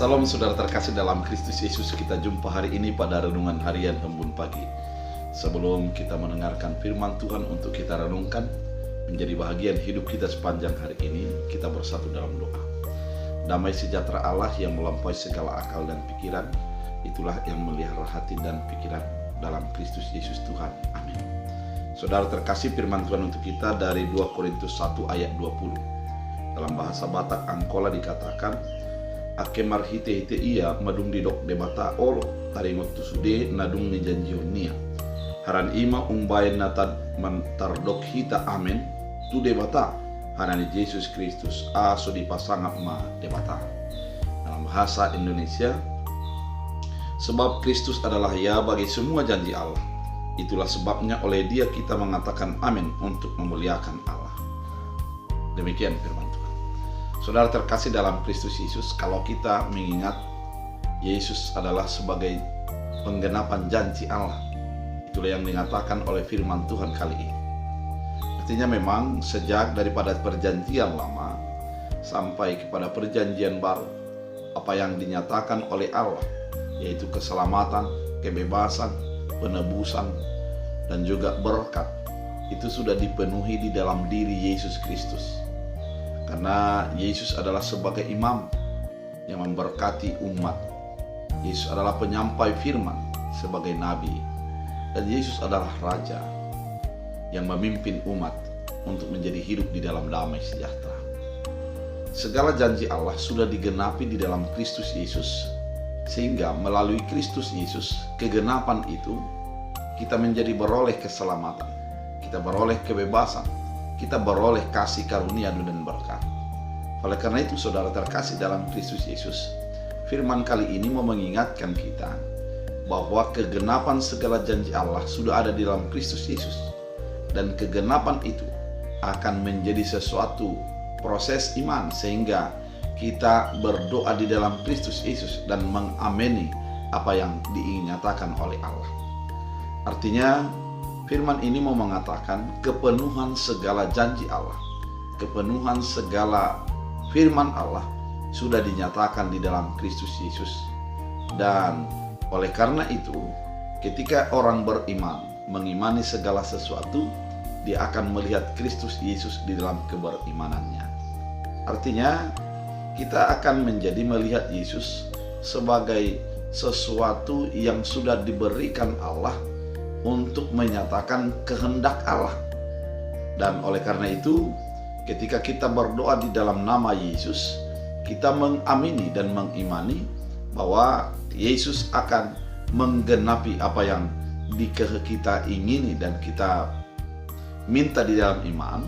Salam saudara terkasih dalam Kristus Yesus. Kita jumpa hari ini pada renungan harian Embun Pagi. Sebelum kita mendengarkan firman Tuhan untuk kita renungkan menjadi bahagian hidup kita sepanjang hari ini, kita bersatu dalam doa. Damai sejahtera Allah yang melampaui segala akal dan pikiran, itulah yang melihara hati dan pikiran dalam Kristus Yesus Tuhan. Amin. Saudara terkasih, firman Tuhan untuk kita dari 2 Korintus 1 ayat 20. Dalam bahasa Batak Angkola dikatakan, ake marhite-hite ia madung didok debata olo taringot tusude nadung ni janjionia haran ima umbayan natad mantardok hita amen tu debata harani Yesus Kristus aso dipasangap ma debata. Dalam bahasa Indonesia, sebab Kristus adalah ya bagi semua janji Allah, itulah sebabnya oleh Dia kita mengatakan amin untuk memuliakan Allah. Demikian firman Tuhan. Saudara terkasih dalam Kristus Yesus, kalau kita mengingat Yesus adalah sebagai penggenapan janji Allah, itulah yang dikatakan oleh firman Tuhan kali ini. Artinya memang sejak daripada perjanjian lama sampai kepada perjanjian baru, apa yang dinyatakan oleh Allah, yaitu keselamatan, kebebasan, penebusan, dan juga berkat, itu sudah dipenuhi di dalam diri Yesus Kristus. Karena Yesus adalah sebagai imam yang memberkati umat. Yesus adalah penyampai firman sebagai nabi. Dan Yesus adalah raja yang memimpin umat untuk menjadi hidup di dalam damai sejahtera. Segala janji Allah sudah digenapi di dalam Kristus Yesus, sehingga melalui Kristus Yesus, kegenapan itu, kita menjadi beroleh keselamatan, kita beroleh kebebasan, kita beroleh kasih karunia dan berkat. Oleh karena itu, saudara terkasih dalam Kristus Yesus, firman kali ini mau mengingatkan kita bahwa kegenapan segala janji Allah sudah ada di dalam Kristus Yesus. Dan kegenapan itu akan menjadi sesuatu proses iman, sehingga kita berdoa di dalam Kristus Yesus dan mengamini apa yang dinyatakan oleh Allah. Artinya, firman ini mau mengatakan kepenuhan segala janji Allah, kepenuhan segala firman Allah sudah dinyatakan di dalam Kristus Yesus. Dan oleh karena itu, ketika orang beriman mengimani segala sesuatu, dia akan melihat Kristus Yesus di dalam keberimanannya. Artinya, kita akan menjadi melihat Yesus sebagai sesuatu yang sudah diberikan Allah untuk menyatakan kehendak Allah. Dan oleh karena itu, ketika kita berdoa di dalam nama Yesus, kita mengamini dan mengimani bahwa Yesus akan menggenapi apa yang kita ingini dan kita minta di dalam iman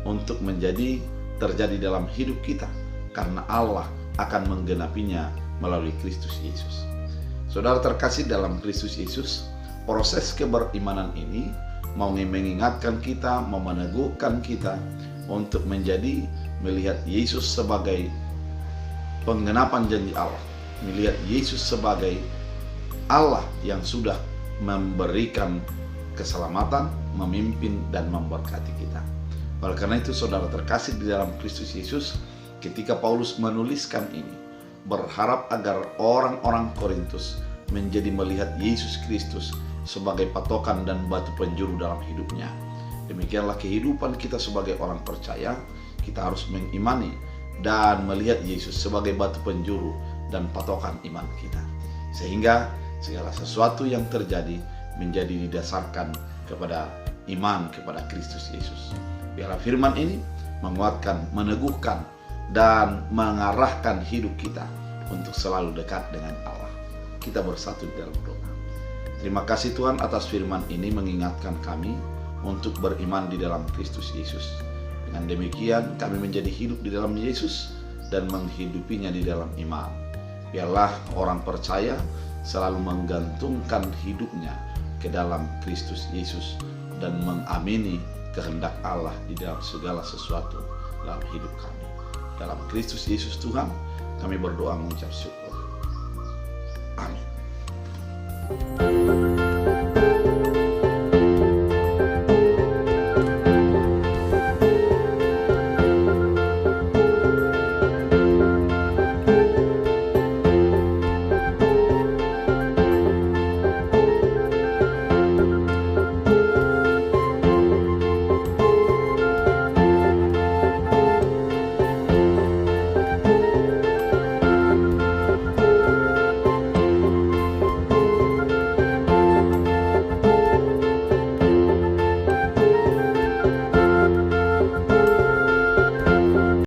untuk terjadi dalam hidup kita, karena Allah akan menggenapinya melalui Kristus Yesus. Saudara terkasih dalam Kristus Yesus, proses keberimanan ini mau mengingatkan kita, mau meneguhkan kita untuk melihat Yesus sebagai penggenapan janji Allah, melihat Yesus sebagai Allah yang sudah memberikan keselamatan, memimpin dan memberkati kita. Oleh karena itu, saudara terkasih di dalam Kristus Yesus, ketika Paulus menuliskan ini, berharap agar orang-orang Korintus menjadi melihat Yesus Kristus sebagai patokan dan batu penjuru dalam hidupnya. Demikianlah kehidupan kita sebagai orang percaya. Kita harus mengimani dan melihat Yesus sebagai batu penjuru dan patokan iman kita, sehingga segala sesuatu yang terjadi menjadi didasarkan kepada iman kepada Kristus Yesus. Biarlah firman ini menguatkan, meneguhkan, dan mengarahkan hidup kita untuk selalu dekat dengan Allah. Kita bersatu di dalam doa. Terima kasih Tuhan atas firman ini mengingatkan kami untuk beriman di dalam Kristus Yesus. Dengan demikian kami menjadi hidup di dalam Yesus dan menghidupinya di dalam iman. Biarlah orang percaya selalu menggantungkan hidupnya ke dalam Kristus Yesus dan mengamini kehendak Allah di dalam segala sesuatu dalam hidup kami. Dalam Kristus Yesus Tuhan, kami berdoa mengucap syukur. Amin.